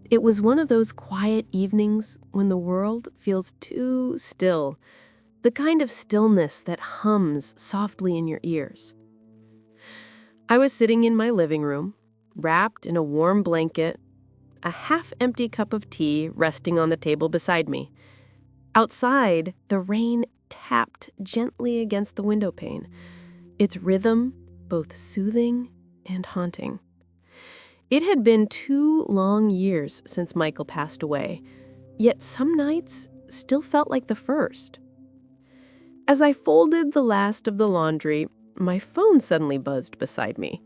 It was one of those quiet evenings when the world feels too still, the kind of stillness that hums softly in your ears. I was sitting in my living room, wrapped in a warm blanket, a half-empty cup of tea resting on the table beside me. Outside, the rain tapped gently against the window pane, its rhythm both soothing and haunting. It had been 2 long years since Michael passed away, yet some nights still felt like the first. As I folded the last of the laundry, my phone suddenly buzzed beside me.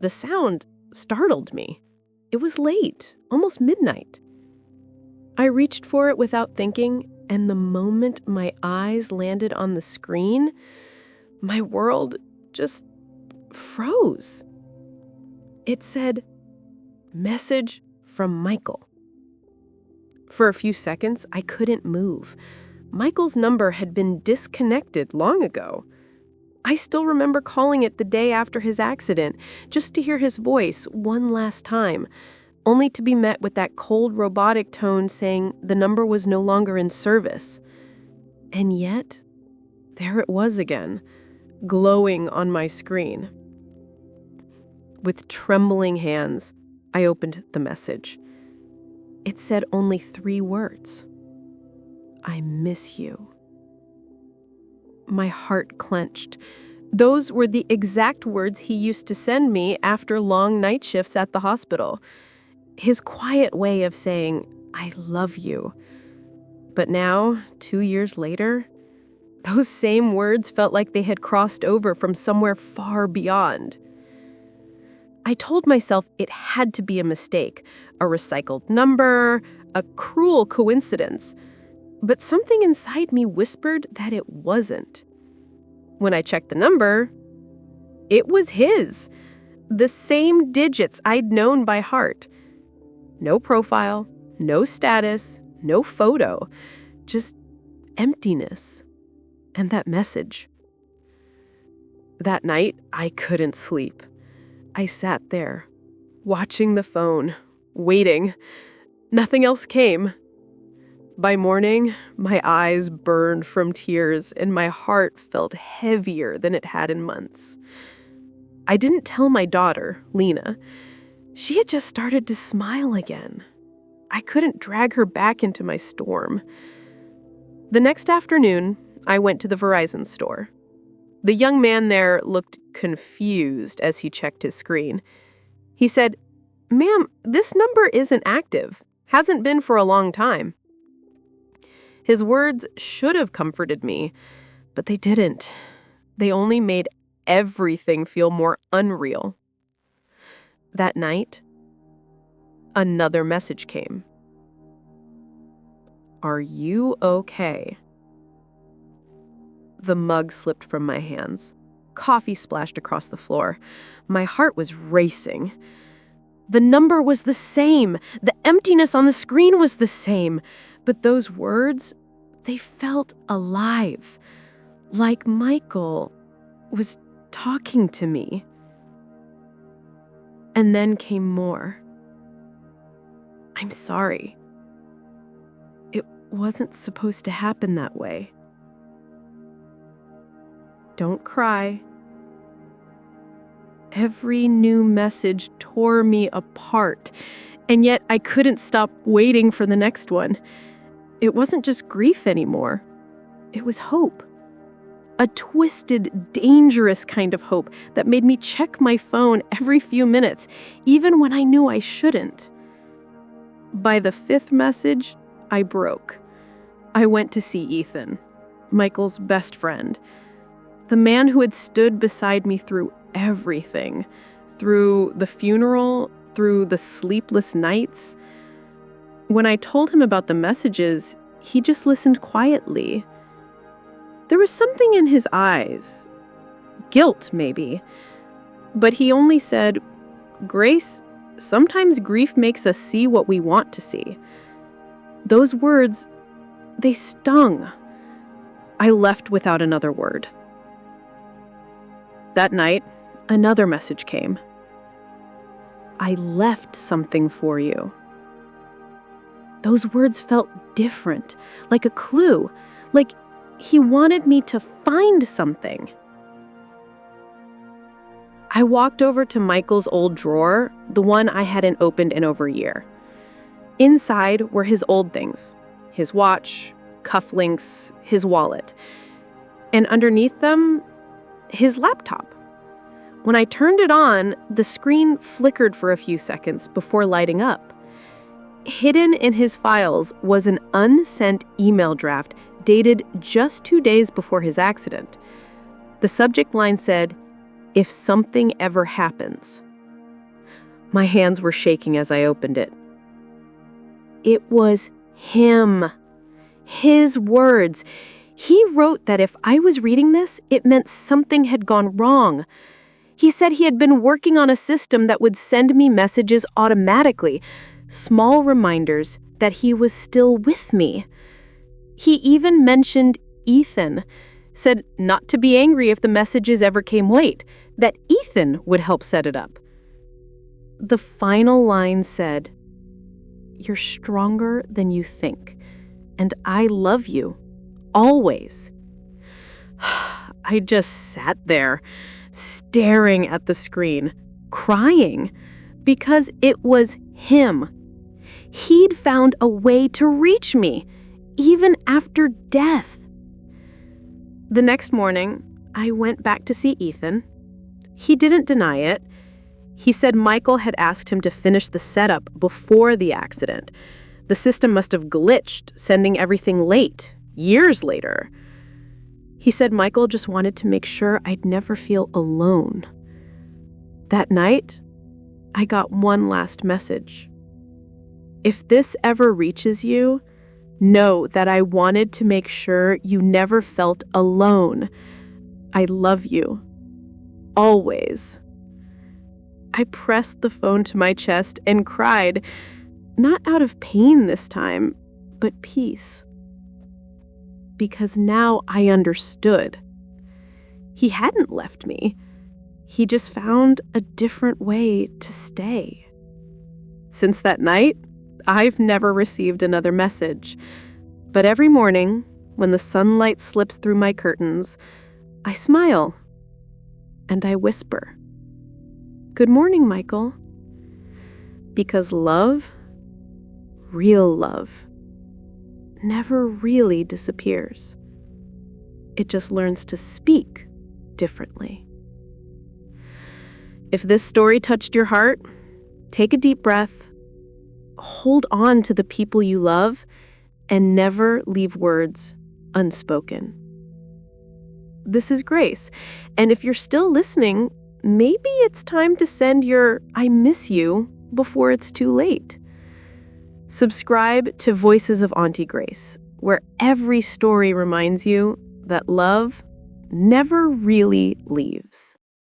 The sound startled me. It was late, almost midnight. I reached for it without thinking, and the moment my eyes landed on the screen, my world just froze. It said, "Message from Michael." For a few seconds, I couldn't move. Michael's number had been disconnected long ago. I still remember calling it the day after his accident, just to hear his voice one last time, only to be met with that cold robotic tone saying the number was no longer in service. And yet, there it was again, glowing on my screen. With trembling hands, I opened the message. It said only 3 words. "I miss you." My heart clenched. Those were the exact words he used to send me after long night shifts at the hospital. His quiet way of saying, "I love you." But now, 2 years later, those same words felt like they had crossed over from somewhere far beyond. I told myself it had to be a mistake, a recycled number, a cruel coincidence. But something inside me whispered that it wasn't. When I checked the number, it was his. The same digits I'd known by heart. No profile, no status, no photo, just emptiness. And that message. That night, I couldn't sleep. I sat there, watching the phone, waiting. Nothing else came. By morning, my eyes burned from tears and my heart felt heavier than it had in months. I didn't tell my daughter, Lena. She had just started to smile again. I couldn't drag her back into my storm. The next afternoon, I went to the Verizon store. The young man there looked confused as he checked his screen. He said, "Ma'am, this number isn't active. Hasn't been for a long time." His words should have comforted me, but they didn't. They only made everything feel more unreal. That night, another message came. "Are you okay?" The mug slipped from my hands. Coffee splashed across the floor. My heart was racing. The number was the same. The emptiness on the screen was the same. But those words, they felt alive. Like Michael was talking to me. And then came more. "I'm sorry. It wasn't supposed to happen that way. Don't cry." Every new message tore me apart, and yet I couldn't stop waiting for the next one. It wasn't just grief anymore. It was hope. A twisted, dangerous kind of hope that made me check my phone every few minutes, even when I knew I shouldn't. By the 5th message, I broke. I went to see Ethan, Michael's best friend. The man who had stood beside me through everything, through the funeral, through the sleepless nights. When I told him about the messages, he just listened quietly. There was something in his eyes, guilt maybe, but he only said, "Grace, sometimes grief makes us see what we want to see." Those words, they stung. I left without another word. That night, another message came. "I left something for you." Those words felt different, like a clue, like he wanted me to find something. I walked over to Michael's old drawer, the one I hadn't opened in over a year. Inside were his old things, his watch, cufflinks, his wallet, and underneath them, his laptop. When I turned it on, the screen flickered for a few seconds before lighting up. Hidden in his files was an unsent email draft dated just 2 days before his accident. The subject line said, "If something ever happens." My hands were shaking as I opened it. It was him. His words. He wrote that if I was reading this, it meant something had gone wrong. He said he had been working on a system that would send me messages automatically, small reminders that he was still with me. He even mentioned Ethan, said not to be angry if the messages ever came late, that Ethan would help set it up. The final line said, "You're stronger than you think, and I love you, always." I just sat there, staring at the screen, crying, because it was him. He'd found a way to reach me, even after death. The next morning, I went back to see Ethan. He didn't deny it. He said Michael had asked him to finish the setup before the accident. The system must have glitched, sending everything late, years later. He said Michael just wanted to make sure I'd never feel alone. That night, I got one last message. If this ever reaches you, know that I wanted to make sure you never felt alone. I love you. Always. I pressed the phone to my chest and cried, not out of pain this time, but peace. Because now I understood. He hadn't left me. He just found a different way to stay. Since that night, I've never received another message. But every morning, when the sunlight slips through my curtains, I smile and I whisper, "Good morning, Michael." Because love, real love, never really disappears. It just learns to speak differently. If this story touched your heart, take a deep breath, hold on to the people you love, and never leave words unspoken. This is Grace, and if you're still listening, maybe it's time to send your "I miss you" before it's too late. Subscribe to Voices of Auntie Grace, where every story reminds you that love never really leaves.